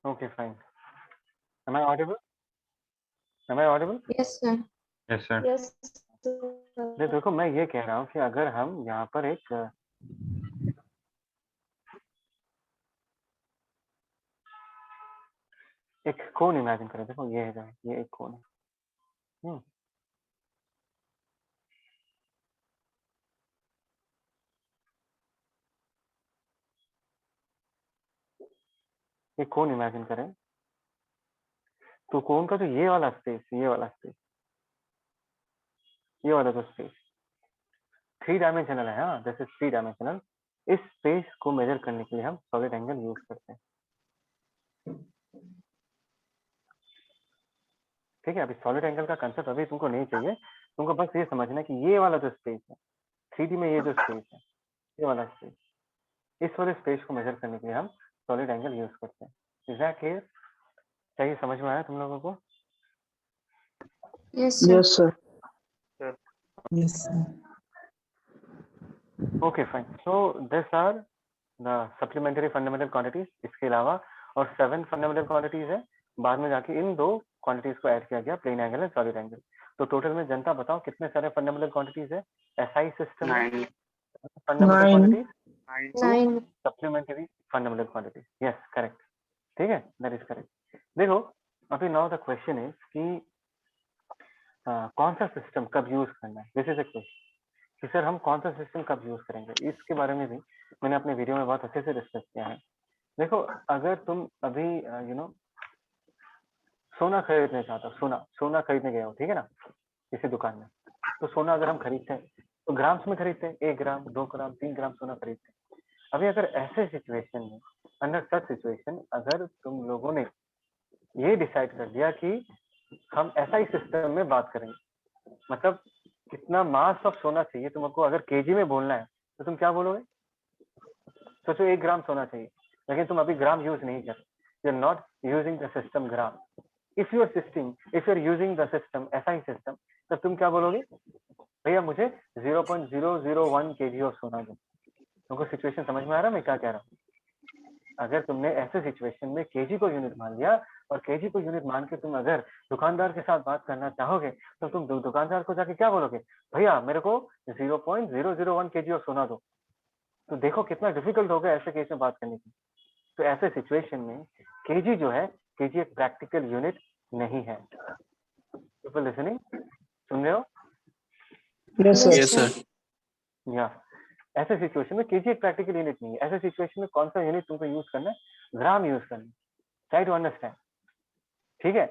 Okay, fine. Am I audible? Am I audible? Yes, sir. Yes, sir. Yes, sir. देखो मैं ये कह रहा हूँ कि अगर हम यहाँ पर एक कोन इमेजिन करें। देखो ये है, ये एक कोन है। एक कोन इमेजिन करें, तो कोन का जो ये वाला स्पेस, ये वाला जो स्पेस 3 डायमेंशनल है। हाँ, दिस इज 3 डायमेंशनल। इस स्पेस को मेजर करने के लिए हम सॉलिड एंगल यूज करते हैं। ठीक है, अभी सॉलिड एंगल का कंसेप्ट अभी तुमको नहीं चाहिए, तुमको बस ये समझना है कि ये वाला जो स्पेस है 3D में, ये जो स्पेस है, ये वाला स्पेस, इस वाले स्पेस को मेजर करने के लिए हम सॉलिड एंगल यूज करते हैं। Is that clear? क्या ये समझ में आया तुम लोगों को? Yes, sir. Yes, sir. Yes, sir. Okay fine. So this are the supplementary fundamental quantities. इसके अलावा और 7 फंडामेंटल क्वांटिटीज है। बाद में जाके इन 2 क्वांटिटीज को ऐड किया गया, plane angle and solid angle. तो टोटल में जनता बताओ कितने सारे फंडामेंटल क्वांटिटीज है एसआई सिस्टम में? 9. Fundamental 9. Quantities 9. Supplementary fundamental quantities. Yes, correct. ठीक है, दैट इज करेक्ट। देखो अभी नाउ द क्वेश्चन इज कि कौन सा सिस्टम कब यूज करना है। दिस इज अ क्वेश्चन कि सर हम कौन सा सिस्टम कब यूज करेंगे। इसके बारे में भी मैंने अपने वीडियो में बहुत अच्छे से डिस्कस किया है। देखो अगर तुम अभी सोना खरीदने चाहते हो, सोना खरीदने गए हो, ठीक है ना, किसी दुकान में, तो सोना अगर हम खरीदते हैं तो ग्राम्स में खरीदते हैं, 1 ग्राम 2 ग्राम 3 ग्राम सोना खरीदते हैं। अभी अगर ऐसे सिचुएशन में, अंडर सच सिचुएशन, अगर तुम लोगों ने ये डिसाइड कर लिया कि हम ऐसा ही सिस्टम में बात करेंगे, मतलब कितना मास ऑफ सोना चाहिए तुमको, अगर केजी में बोलना है तो तुम क्या बोलोगे? सोचो 1 ग्राम सोना चाहिए, लेकिन तुम अभी ग्राम यूज नहीं कर, you are not using the system gram. If you are using the system ऐसा ही सिस्टम, तब तुम क्या बोलोगे? भैया मुझे 0.001 केजी ऑफ सोना दो। तुमको सिचुएशन समझ में आ रहा है मैं क्या कह रहा हूँ? अगर तुमने ऐसे सिचुएशन में केजी को यूनिट मान लिया, और केजी को यूनिट मान के तुम अगर दुकानदार के साथ बात करना चाहोगे, तो तुम दुकानदार को जाके क्या बोलोगे? भैया मेरे को 0.001 केजी ऑफ सोना दो। तो देखो कितना डिफिकल्ट होगा ऐसे केस में बात करने की। तो ऐसे सिचुएशन में केजी जो है, केजी एक प्रैक्टिकल यूनिट नहीं है। पीपल लिसनिंग, सुन रहे हो? Yes, sir. Yes, sir. या ऐसे सिचुएशन में केजी एक प्रैक्टिकल यूनिट नहीं है। ऐसे सिचुएशन में कौन सा यूनिट तुमको यूज करना है? ग्राम यूज करना है। Try to understand. ठीक है,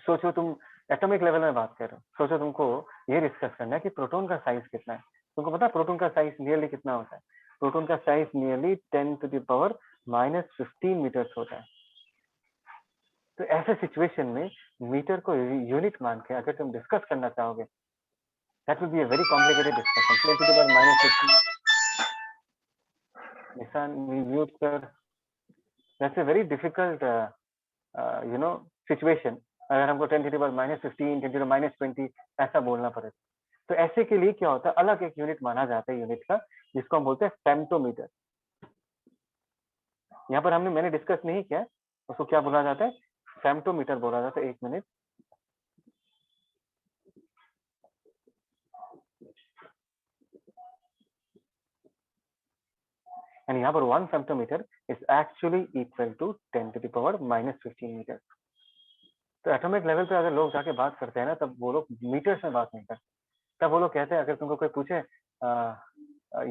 सोचो तुम एटॉमिक लेवल में बात कर रहे हो, सोचो तुमको ये डिस्कस करना है कि प्रोटॉन का साइज कितना है। तुमको पता है प्रोटॉन का साइज नियरली कितना होता है? प्रोटॉन का साइज नियरली 10⁻⁻15 मीटर्स होता है। तो ऐसे सिचुएशन में मीटर को यूनिट मान के अगर तुम डिस्कस करना चाहोगे, that will be a very complicated discussion. 10⁻⁻15 निशान म्यूट कर, that's a very difficult situation. अगर हमको 10⁻⁻15 10⁻⁻20 ऐसा बोलना पड़े, तो ऐसे के लिए क्या होता है, अलग एक यूनिट माना जाता है यूनिट का, जिसको हम बोलते हैं फेम्टोमीटर। यहाँ पर मैंने डिस्कस नहीं किया, उसको क्या बोला जाता है? फेम्टोमीटर बोला जाता है। 1 मिनट। एंड यहाँ पर 1 femtometre is actually equal to 10⁻⁻15 metre. तो एटॉमिक लेवल पे अगर लोग जाके बात करते हैं ना, तब वो लोग मीटर्स में बात नहीं करते। तब वो लोग कहते हैं, अगर तुमको कोई पूछे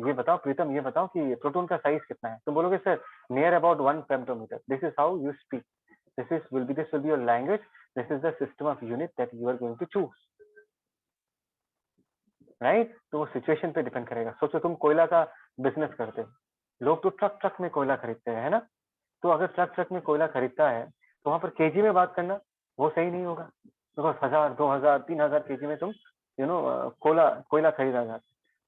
ये बताओ प्रीतम, ये बताओ कि प्रोटॉन का साइज कितना है, तुम बोलोगे sir near about 1 femtometre. This is how you speak, this will be your language, this is the system of unit that you are going to choose, right? तो वो सिचुएशन पे डिपेंड करेगा। सोचो तुम कोयला का बिजनेस करते हो, लोग तो ट्रक में कोयला खरीदते हैं, है ना? तो अगर ट्रक में कोयला खरीदता है, तो वहां पर केजी में बात करना वो सही नहीं होगा, बिकॉज 1000 2000 3000 केजी में तुम कोयला खरीदा जाता है।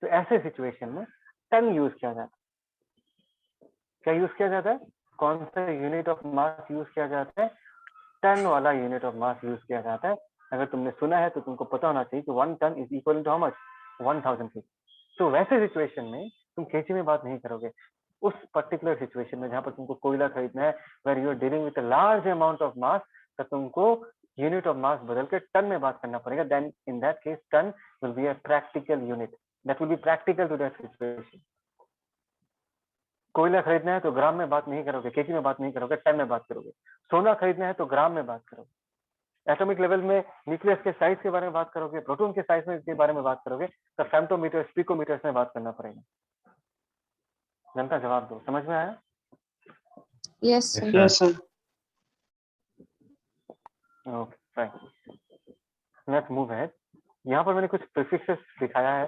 तो ऐसे सिचुएशन में टन यूज किया जाता है। क्या यूज किया जाता है? कौन सा यूनिट ऑफ मास यूज किया जाता है? टन वाला यूनिट ऑफ मास यूज किया जाता है। अगर तुमने सुना है तो तुमको पता होना चाहिए कि 1 ton is equal to how much? 1000 kg. तो वैसे सिचुएशन में तुम केजी में बात नहीं करोगे। उस पर्टिकुलर सिचुएशन में जहां पर तुमको कोयला खरीदना है, where you are dealing with large amount of mass, तो तुमको यूनिट ऑफ मास बदल के टन में बात करना पड़ेगा. Then in that case ton will be a practical unit that will be practical to that situation. कोयला खरीदना है तो ग्राम में बात नहीं करोगे, केजी में बात नहीं करोगे, टन में बात करोगे. सोना खरीदना है तो ग्राम में बात करोगे. एटॉमिक लेवल में न्यूक्लियस के साइज के बारे में बात करोगे, प्रोटॉन के साइज के बारे में बात करोगे, तो फेम्टोमीटर्स, पिकोमीटर्स में बात करना पड़ेगा. जनता जवाब दो, समझ में आया? Yes, sir. Yes, sir. Okay fine. Let's move ahead. यहाँ पर मैंने कुछ प्रीफिक्सेस दिखाया है,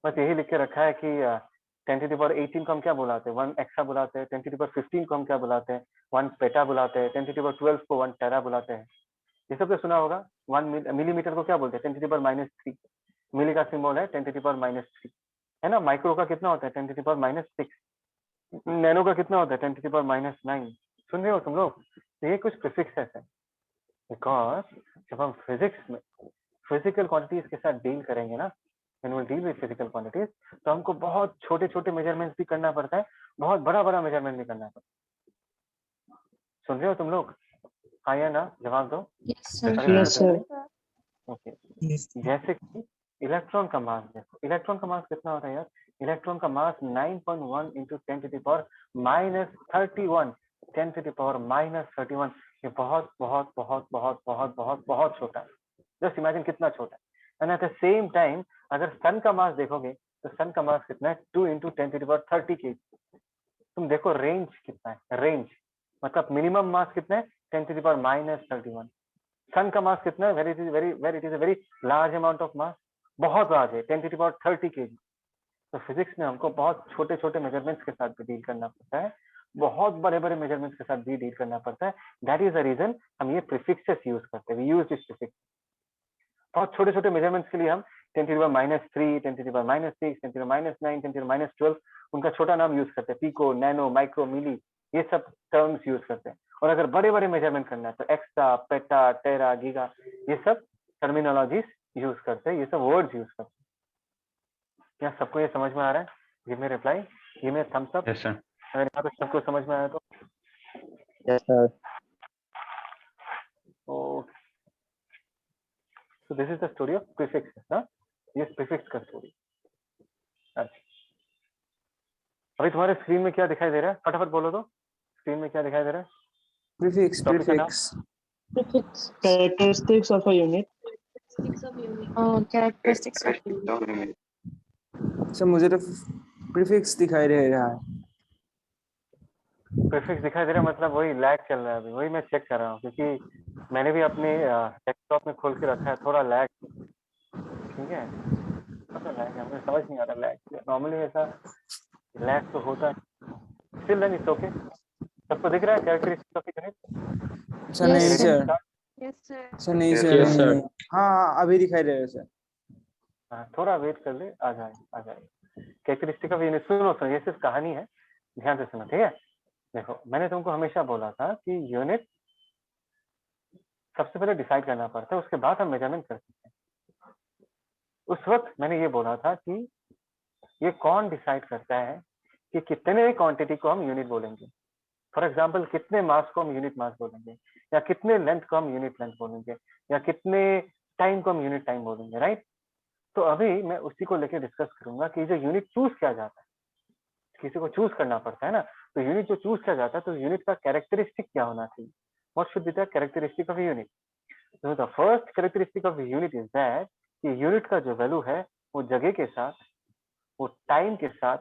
बस यही लिख के रखा है कि 10⁻18 को हम क्या बुलाते हैं, 1 एक्सा बुलाते हैं. 10⁻15 को हम क्या बुलाते हैं, 1 पेटा बुलाते हैं. 10⁻12 को 1 टेरा बुलाते हैं. ये सब तो सुना होगा. 1 मिलीमीटर को क्या बोलते हैं, 10⁻³ मिली का सिंबल है 10⁻³ है ना. माइक्रो का कितना होता है, 10⁻6. नैनो का कितना होता है, 10⁻9. सुन रहे हो तुम लोग? तो ये कुछ प्रीफिक्सेस है, बिकॉज जब हम फिजिक्स में फिजिकल क्वांटिटीज के साथ डील करेंगे ना, when we deal with physical quantities, तो हमको बहुत छोटे छोटे मेजरमेंट्स भी करना पड़ता है, बहुत बड़ा बड़ा मेजरमेंट भी करना पड़ता है. सुन रहे हो तुम लोग? हाँ या ना, जवाब दो. Yes, sir. Yes, sir. Okay. Yes. जैसे कि इलेक्ट्रॉन का मास देखो, इलेक्ट्रॉन का मास कितना होता है यार? इलेक्ट्रॉन का मास 9.1 इंटू 10⁻⁻31 10⁻⁻31. ये बहुत बहुत बहुत बहुत बहुत बहुत बहुत छोटा है. जस्ट इमेजिन कितना छोटा है. And at the same time अगर सन का मास देखोगे तो सन का मास कितना है, 2 इंटू 10⁻30 kg. तुम देखो रेंज कितना है, रेंज मतलब मिनिमम मास कितना है, 10⁻⁻31. सन का मास कितना है, very it is a very large amount of मास, बहुत लार्ज है, 10⁻30 kg. तो फिजिक्स में हमको बहुत छोटे छोटे मेजरमेंट्स के साथ भी डील करना पड़ता है, बहुत बड़े बड़े मेजरमेंट्स के साथ भी डील करना पड़ता है. दैट इज द रीजन हम ये प्रीफिक्सेस यूज करते हैं. We use this prefix. बहुत छोटे छोटे मेजरमेंट्स के लिए हम 10⁻³ 10⁻�6 10⁻�9 10⁻12 उनका छोटा नाम यूज करते हैं. पिको, नैनो, माइक्रो, मिली, ये सब टर्म्स यूज करते हैं. और अगर बड़े बड़े मेजरमेंट करना है तो एक्सा, पेटा, टेरा, गीगा, ये सब टर्मिनोलॉजीज यूज करते हैं, ये सब वर्ड्स यूज करते हैं. क्या सबको ये समझ में आ रहा है? Give me reply, give me thumbs up. Yes, sir. अगर यहाँ पे सबको समझ में आया तो Yes, sir. Okay. So this is the story of prefixes, huh? ये prefix का story. अच्छा, अभी तुम्हारे स्क्रीन में क्या दिखाई दे रहा है, फटाफट बोलो तो. स्क्रीन में क्या दिखाई दे रहा है? Prefix. Topic का नाम? Prefix. Characteristics of a unit. Characteristics of unit. Sir मुझे तो प्रीफिक्स दिखाई दे रहा है. प्रीफिक्स दिखाई दे रहा है, मतलब वही लैग चल रहा है अभी, वही मैं चेक कर रहा हूँ, क्योंकि मैंने भी अपने डेस्कटॉप में खोल के रखा है. थोड़ा लैग, ठीक है, थोड़ा लैग है, मुझे समझ नहीं आ रहा लैग. नॉर्मली ऐसा लैग तो होता है. Still then it's okay. सबको दिख रहा है कैरेक्टरिस्टिक्स ऑफ यूनिट? सर नहीं Yes, sir. Yes, sir. Sir नहीं Yes, सर. yes, sir. नहीं. हाँ अभी दिखाई दे रहा है सर. हाँ, थोड़ा वेट कर ले, आ जाए. Characteristic of unit. सुनो सुनो, ये सिर्फ कहानी है, ध्यान से सुनो, ठीक है. देखो, मैंने तुमको हमेशा बोला था कि यूनिट सबसे पहले डिसाइड करना पड़ता है, उसके बाद हम मेजरमेंट कर सकते हैं. उस वक्त मैंने ये बोला था कि ये कौन डिसाइड करता है कि कितने क्वांटिटी को हम यूनिट बोलेंगे. फॉर एग्जाम्पल, कितने मास को हम यूनिट मास बोलेंगे, या कितने लेंथ को हम यूनिट लेंथ बोलेंगे, या कितने टाइम को हम यूनिट टाइम बोलेंगे, राइट. तो अभी मैं उसी को लेकर डिस्कस करूंगा कि जो यूनिट चूज किया जाता है, किसी को चूज करना पड़ता है ना, तो यूनिट जो चूज किया जाता है तो यूनिट का कैरेक्टरिस्टिक क्या होना चाहिए. What should be the characteristic of unit? So the first characteristic of the unit is that कि यूनिट का जो वैल्यू है वो जगह के साथ, वो टाइम के साथ,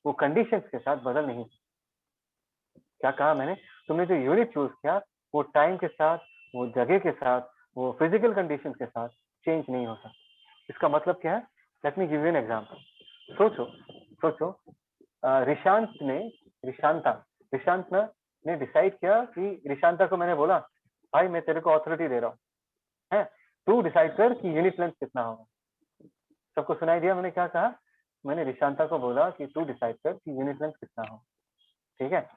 वो कंडीशंस के साथ बदल नहीं. क्या कहा मैंने? तुमने जो यूनिट चूज किया वो टाइम के साथ, वो जगह के साथ, वो फिजिकल कंडीशंस के साथ चेंज नहीं हो सकता. इसका मतलब क्या है? Let me give you an example. सोचो रिशांता ने डिसाइड किया कि रिशांता को मैंने बोला, भाई मैं तेरे को अथॉरिटी दे रहा हूँ, है, तू डिसाइड कर कि यूनिट लेंथ कितना होगा. सबको सुनाई दिया मैंने क्या कहा? मैंने रिशांता को बोला कि तू डिसाइड कर कि यूनिट लेंथ कितना होगा, ठीक है.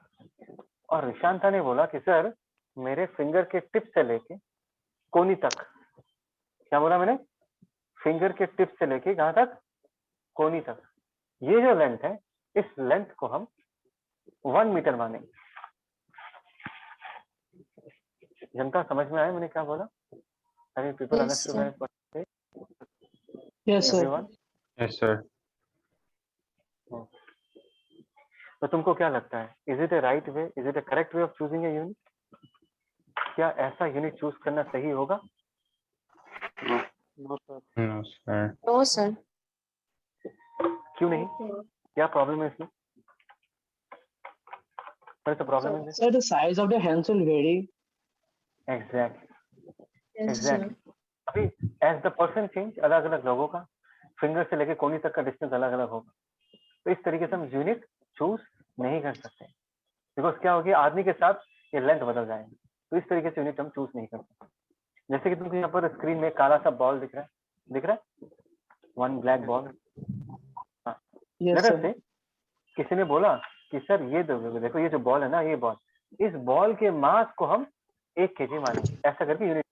और रिशांता ने बोला कि सर मेरे फिंगर के टिप से लेके कोनी तक, क्या बोला मैंने? फिंगर के टिप से लेके कहां तक? कोनी तक. ये जो लेंथ है, इस लेंथ को हम 1 मीटर मानेंगे। जनता समझ में आया मैंने क्या बोला? अरे people Yes, understood sir. Yes, sir. Everyone? Yes, sir. तो तुमको क्या लगता है, is it A right way, is it A correct way of choosing a unit? क्या ऐसा यूनिट चूज करना सही होगा? No, sir. No, sir. No, sir. क्यों नहीं? क्या प्रॉब्लम है इसमें? What is the problem in this? Sir, the size of the hands will vary. Exactly. Yes, Exactly. sir. अभी एज द पर्सन चेंज, अलग अलग लोगों का फिंगर से लेके कोनी तक का डिस्टेंस अलग अलग होगा, तो इस तरीके से हम यूनिट चूज नहीं कर सकते, बिकॉज क्या होगी, आदमी के साथ ये लेंथ बदल जाएंगे, तो इस तरीके से यूनिट हम चूज नहीं कर सकते। जैसे कि तुमको यहाँ पर स्क्रीन में काला सा बॉल दिख रहा है, one black ball. Yes, let us sir. से किसी ने बोला कि सर ये देखो ये जो बॉल है ना, ये बॉल, इस बॉल के मास को हम 1 kg मानेंगे, ऐसा करके यूनिट।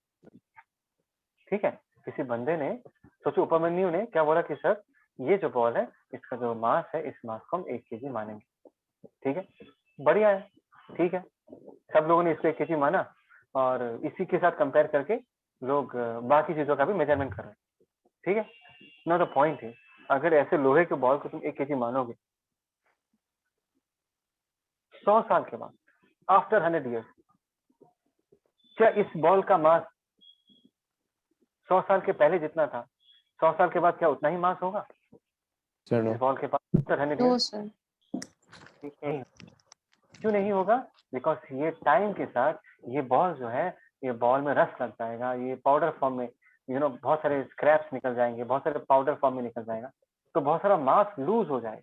ठीक है, किसी बंदे ने, सोचो उपमन्यु ने क्या बोला कि सर ये जो बॉल है इसका जो मास है, इस मास को हम 1 kg मानेंगे। ठीक है, बढ़िया है, ठीक है, सब लोगों ने इसको 1 kg माना, और इसी के साथ कंपेयर करके लोग बाकी चीजों का भी मेजरमेंट कर रहे हैं। ठीक है, नो द पॉइंट है, अगर ऐसे लोहे के बॉल को तुम 1 kg मानोगे, 100 साल के बाद, आफ्टर 100 years, क्या इस बॉल का मास 100 साल के पहले जितना था, 100 साल के बाद क्या उतना ही मास होगा Sir, इस no. बॉल के पास आफ्टर 100 No, years? sir. क्यों नहीं होगा? बिकॉज ये टाइम के साथ ये बॉल जो है, ये बॉल में रस लग जाएगा, ये पाउडर फॉर्म में, बहुत सारे स्क्रैप्स निकल जाएंगे, बहुत सारे पाउडर फॉर्म में निकल जाएगा, तो बहुत सारा मास लूज हो जाएगा।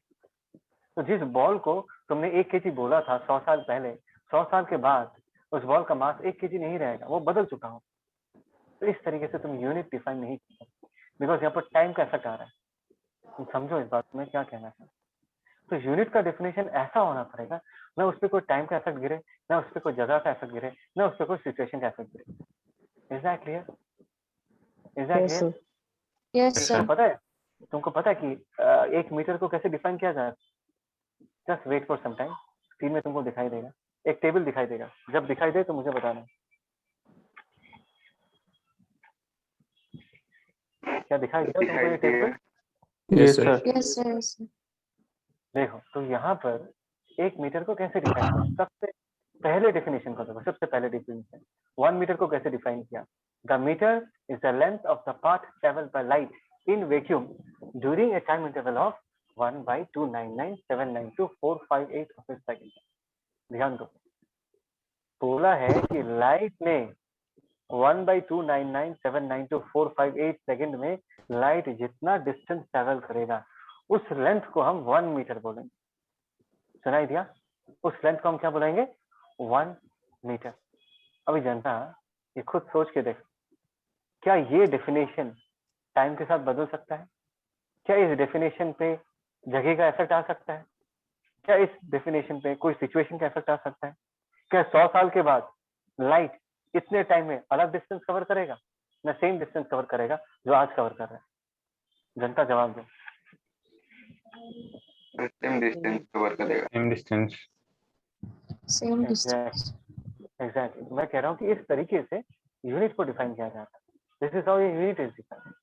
तो जिस बॉल को तुमने 1 kg बोला था 100 साल पहले, 100 साल के बाद उस बॉल का मास 1 kg नहीं रहेगा, वो बदल चुका हो। तो इस तरीके से तुम यूनिट डिफाइन नहीं कर सकते, बिकॉज यहाँ पर टाइम का इफेक्ट आ रहा है। तुम समझो इस बात में क्या कहना है। तो यूनिट का डेफिनेशन ऐसा होना पड़ेगा, ना उस पर कोई टाइम का इफेक्ट गिरे, ना उस पर कोई जगह का इफेक्ट गिरे, ना उस पर कोई सिचुएशन का इफेक्ट गिरे। Is that clear? Is that Yes, clear? sir. Yes, sir. पता है तुमको, पता है कि 1 मीटर को कैसे डिफाइन किया जाए? Just wait for some time, screen में तुमको दिखाई देगा, एक टेबल दिखाई देगा, जब दिखाई दे तो मुझे बताना। क्या दिखाई देगा तुमको ये table? Yes, sir. Yes, sir. Yes, sir. देखो, तो यहाँ पर 1 मीटर को कैसे डिफाइन किया? सबसे पहले डेफिनेशन को देखो, सबसे पहले डेफिनेशन 1 मीटर को कैसे डिफाइन किया? The metre is the length of the path travelled by light in vacuum during a time interval of 1/299792458 of a second। ध्यान दो, बोला है कि लाइट ने 1/299792458 सेकंड में लाइट जितना डिस्टेंस ट्रेवल करेगा, उस लेंथ को हम 1 मीटर बोलेंगे। सुनाई दिया? उस लेंथ को हम क्या बोलेंगे? 1 मीटर। अभी जनता ये खुद सोच के देखो, क्या ये डेफिनेशन टाइम के साथ बदल सकता है? क्या इस डेफिनेशन पे जगह का इफेक्ट आ सकता है? क्या इस डेफिनेशन पे कोई सिचुएशन का इफेक्ट आ सकता है? क्या 100 साल के बाद लाइट इतने टाइम में अलग डिस्टेंस कवर करेगा, ना सेम डिस्टेंस कवर करेगा जो आज कवर कर रहा है? जनता जवाब दो। Same distance cover करेगा. Same distance. Same distance. Exactly, मैं कह रहा हूँ कि इस तरीके से यूनिट को डिफाइन किया जाता है। This is how a unit is defined,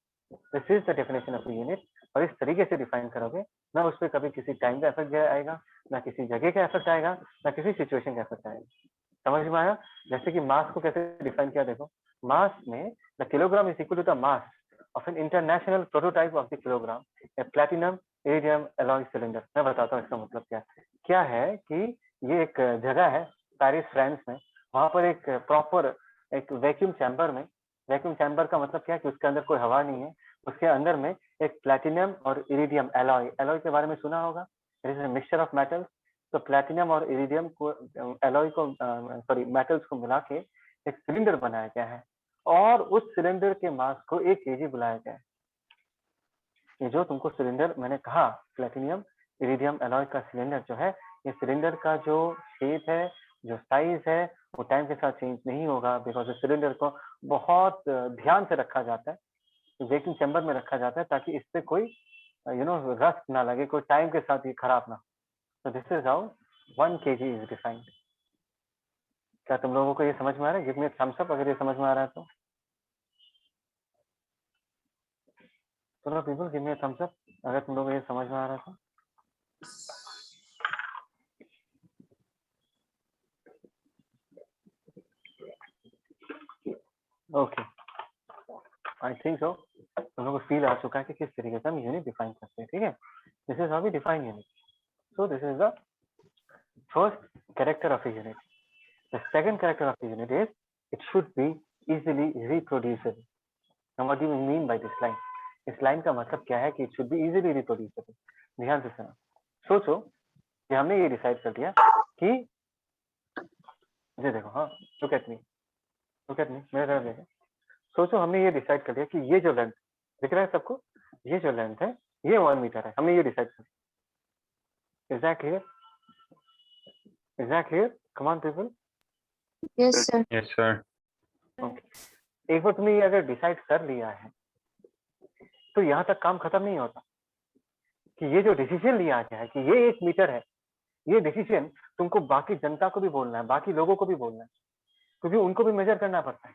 this is the definition of unit. और इस तरीके से डिफाइन करोगे ना, उस पर कभी किसी टाइम का इफेक्ट आएगा, ना किसी जगह का इफेक्ट आएगा, ना किसी सिचुएशन का इफेक्ट आएगा। समझ में आया? जैसे कि मास को कैसे डिफाइन किया, देखो, मास में the kilogram is equal to the mass of an international prototype of the kilogram a platinum iridium alloy cylinder. मैं बताता हूँ इसका मतलब क्या है कि ये एक जगह है पेरिस फ्रांस में, वहां पर एक प्रॉपर एक वैक्यूम चैम्बर में, वैक्यूम चैम्बर का मतलब क्या है कि उसके अंदर कोई हवा नहीं है, उसके अंदर में एक प्लैटिनम और इरिडियम एलॉय, एलॉय के बारे में सुना होगा, it is a mixture of metals. तो प्लैटिनम और इरिडियम को, एलॉय को, सॉरी मेटल्स को मिला के एक सिलेंडर बनाया गया है, और उस सिलेंडर के मास को 1 kg बुलाया गया है। ये जो तुमको सिलेंडर मैंने कहा, प्लैटिनियम इरिडियम एलॉय का सिलेंडर जो है, ये सिलेंडर का जो शेप है, जो साइज है, वो टाइम के साथ चेंज नहीं होगा, बिकॉज इस सिलेंडर को बहुत ध्यान से रखा जाता है, वैक्यूम चैम्बर में रखा जाता है, ताकि इससे कोई रस्ट ना लगे, कोई टाइम के साथ ये खराब ना हो। तो this is how 1 kg is defined. क्या तुम लोगों को ये समझ में आ रहा है? गिव मी थम्स अप अगर ये समझ में आ रहा है तो. चलो people give me thumbs up अगर तुम लोगों को ये समझ में आ रहा है तो. Okay, I think so. तुम लोगों को फील आ चुका है कि किस तरीके से हम यूनिट डिफाइन करते हैं. ठीक है, this is how we define unit. So this is the first character of a unit. The second character of the unit is it should be easily reproducible. Now what do you mean by this line? इस line का मतलब क्या है कि it should be easily reproducible. ध्यान से सुनो. सोचो कि हमने ये डिसाइड कर दिया कि ये देखो, हाँ look at me मेरे तरफ देखो. सोचो हमने ये डिसाइड कर दिया कि ये जो लेंथ दिख रहा है सबको, ये जो लेंथ है ये 1 मीटर है. हमने ये डिसाइड कर दिया. Is that clear? Is that clear? Come on people. Yes, sir. Yes, sir. एक बार तुमने ये अगर डिसाइड कर लिया है तो यहाँ तक काम खत्म नहीं होता. कि ये जो डिसीजन लिया गया है कि ये 1 मीटर है, ये डिसीजन तुमको बाकी जनता को भी बोलना है, बाकी लोगों को भी बोलना है, क्योंकि उनको भी मेजर करना पड़ता है.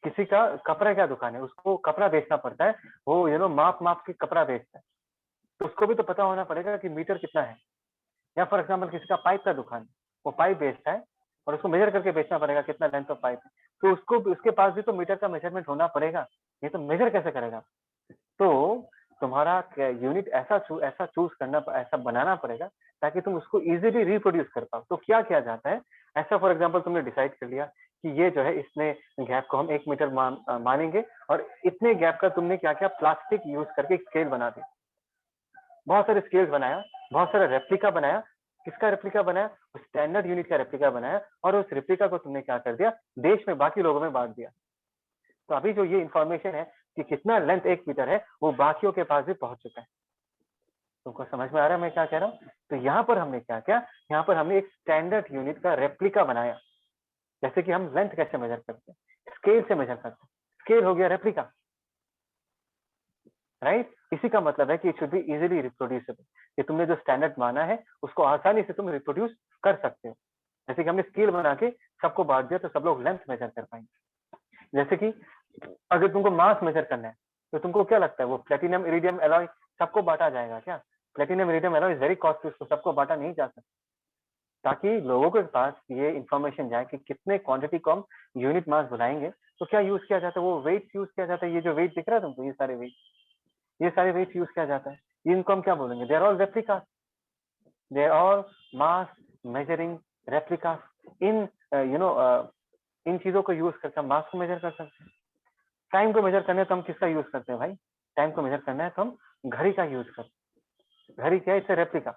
किसी का कपड़ा का दुकान है, उसको कपड़ा बेचना पड़ता है, वो माप के कपड़ा बेचता है, तो उसको भी तो पता होना पड़ेगा कि मीटर कितना है. या फॉर एग्जाम्पल किसी का पाइप का दुकान है, वो पाइप बेचता है और उसको मेजर करके बेचना पड़ेगा कितना लेंथ ऑफ पाइप है, तो उसको उसके पास भी तो मीटर का मेजरमेंट होना पड़ेगा. ये तो मेजर कैसे करेगा? तो तुम्हारा यूनिट ऐसा चूज करना, ऐसा बनाना पड़ेगा ताकि तुम उसको इजीली रिप्रोड्यूस कर पाओ. तो क्या किया जाता है, ऐसा फॉर एग्जांपल तुमने डिसाइड कर लिया कि ये जो है इसने गैप को हम 1 मीटर मानेंगे और इतने गैप का तुमने क्या किया, प्लास्टिक यूज करके स्केल बना दी. बहुत सारे स्केल्स बनाया, बहुत सारा रेप्लिका बनाया. किसका रेप्लिका बनाया? स्टैंडर्ड यूनिट का रेप्लिका बनाया और उस रेप्लिका को तुमने क्या कर दिया, देश में बाकी लोगों में बांट दिया. तो अभी जो ये इंफॉर्मेशन है कि कितना लेंथ 1 मीटर है वो बाकियों के पास भी पहुंच चुका है. तुमको समझ में आ रहा है मैं क्या कह रहा हूँ? तो यहाँ पर हमने क्या किया, यहाँ पर हमने एक स्टैंडर्ड यूनिट का रेप्लिका बनाया. जैसे कि हम लेंथ कैसे मेजर करते हैं, स्केल से मेजर करते हैं. स्केल हो गया रेप्लिका, राइट? इसी का मतलब है कि it should be easily reproducible. कि तुमने जो स्टैंडर्ड माना है उसको आसानी से तुम रिप्रोड्यूस कर सकते हो. जैसे कि हमने स्केल बना के सबको बांट दिया तो सब लोग लेंथ मेजर कर पाएंगे. जैसे कि अगर तुमको मास मेजर करना है तो तुमको क्या लगता है, वो प्लेटिनम इरिडियम एलॉय सबको बांटा जाएगा क्या? Platinum iridium alloy is very costly, उसको सबको बांटा नहीं जा सकता. ताकि लोगों के पास ये इंफॉर्मेशन जाए कि कितने क्वांटिटी को हम यूनिट मास बुलाएंगे तो क्या यूज किया जाता है, वो वेट यूज किया जाता है. ये जो वेट दिख रहा है तुमको, ये सारे वेट यूज किया जाता है. इनको हम क्या बोलेंगे? They are all replica, they are all mass measuring replica. इन इन चीजों को यूज करके हम मास को मेजर कर सकते हैं. टाइम को मेजर करना है तो हम किसका यूज करते हैं भाई? टाइम को मेजर करना है तो हम घड़ी का यूज करते हैं. घड़ी क्या है? इससे replica.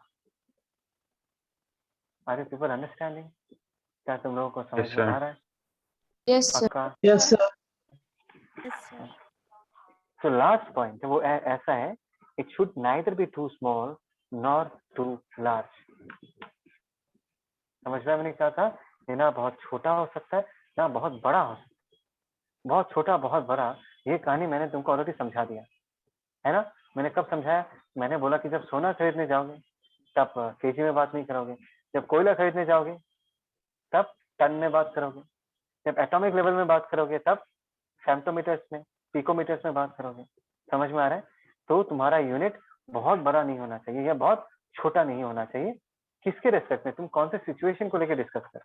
Are you people understanding? क्या तुम लोगों को समझ Yes, में sir. आ रहा है? Yes, sir. पक्का? Yes, sir. तो लास्ट पॉइंट वो ऐसा है, it should neither be too small nor too large. समझ रहा मैंने क्या कहा? ये ना बहुत छोटा हो सकता है ना बहुत बड़ा हो सकता है. बहुत छोटा बहुत बड़ा, ये कहानी मैंने तुमको ऑलरेडी समझा दिया है ना. मैंने कब समझाया? मैंने बोला कि जब सोना खरीदने जाओगे तब केजी में बात नहीं करोगे, जब कोयला खरीदने जाओगे तब टन में बात करोगे, जब एटॉमिक लेवल में बात करोगे तब फेम्टोमीटर्स में, पिकोमीटर्स में बात करोगे. समझ में आ रहा है? तो तुम्हारा यूनिट बहुत बड़ा नहीं होना चाहिए या बहुत छोटा नहीं होना चाहिए. किसके रेस्पेक्ट में? तुम कौन से सिचुएशन को लेकर डिस्कस कर,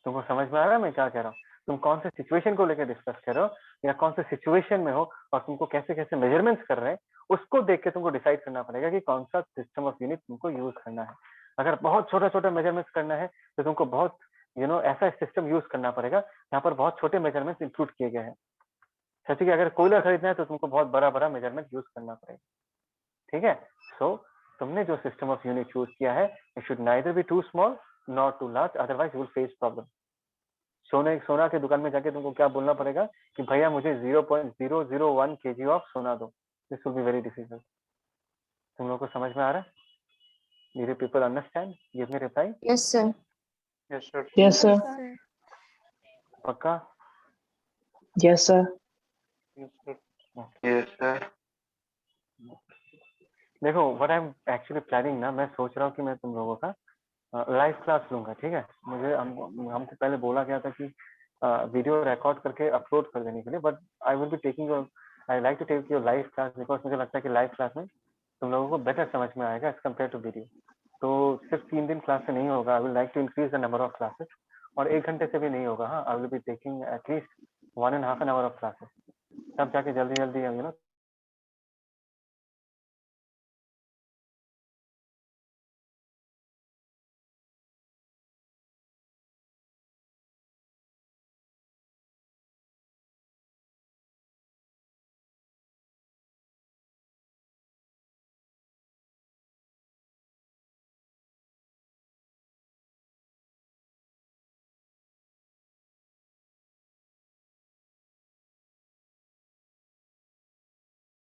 तुमको समझ में आ रहा है मैं क्या कह रहा हूँ? तुम कौन से सिचुएशन को लेकर डिस्कस कर रहे हो या कौन से सिचुएशन में हो और तुमको कैसे कैसे मेजरमेंट्स कर रहे हैं, उसको देख के तुमको डिसाइड करना पड़ेगा कि कौन सा सिस्टम ऑफ यूनिट तुमको यूज करना है. अगर बहुत छोटा छोटा मेजरमेंट्स करना है तो तुमको बहुत ऐसा सिस्टम यूज करना पड़ेगा यहाँ पर बहुत छोटे मेजरमेंट्स इंक्लूड किए गए हैं. सच कि अगर कोयला खरीदना है तो तुमको बहुत बड़ा बड़ा मेजरमेंट यूज करना पड़ेगा. ठीक है? सो तुमने जो सिस्टम ऑफ यूनिट चूज किया है, it should neither be too small not too large, otherwise you will face problem. सोना के दुकान में जाके तुमको क्या बोलना पड़ेगा कि भैया मुझे 0.001 kg ऑफ सोना दो. This will be very difficult. तुम लोगों को समझ में आ रहा है? Did you people understand? Give me reply. Yes, sir. Yes, sir. Yes, sir. पक्का? Yes, sir. Yes, sir. Yes, sir. देखो what I am actually planning ना, मैं सोच रहा हूँ कि मैं तुम लोगों का लाइव क्लास लूंगा, ठीक है। मुझे हमको पहले बोला गया था कि वीडियो रिकॉर्ड करके अपलोड कर देने के लिए, but I will be taking your, I like to take your live class because मुझे लगता है कि लाइव क्लास में तुम लोगों को बेटर समझ में आएगा एज कम्पेयर टू वीडियो। तो सिर्फ 3 दिन क्लास से नहीं होगा, I will like to increase the number of classes, और 1 घंटे से भी नहीं होगा। हाँ, I will be taking at least 1.5 hour of classes, तब जाके जल्दी जल्दी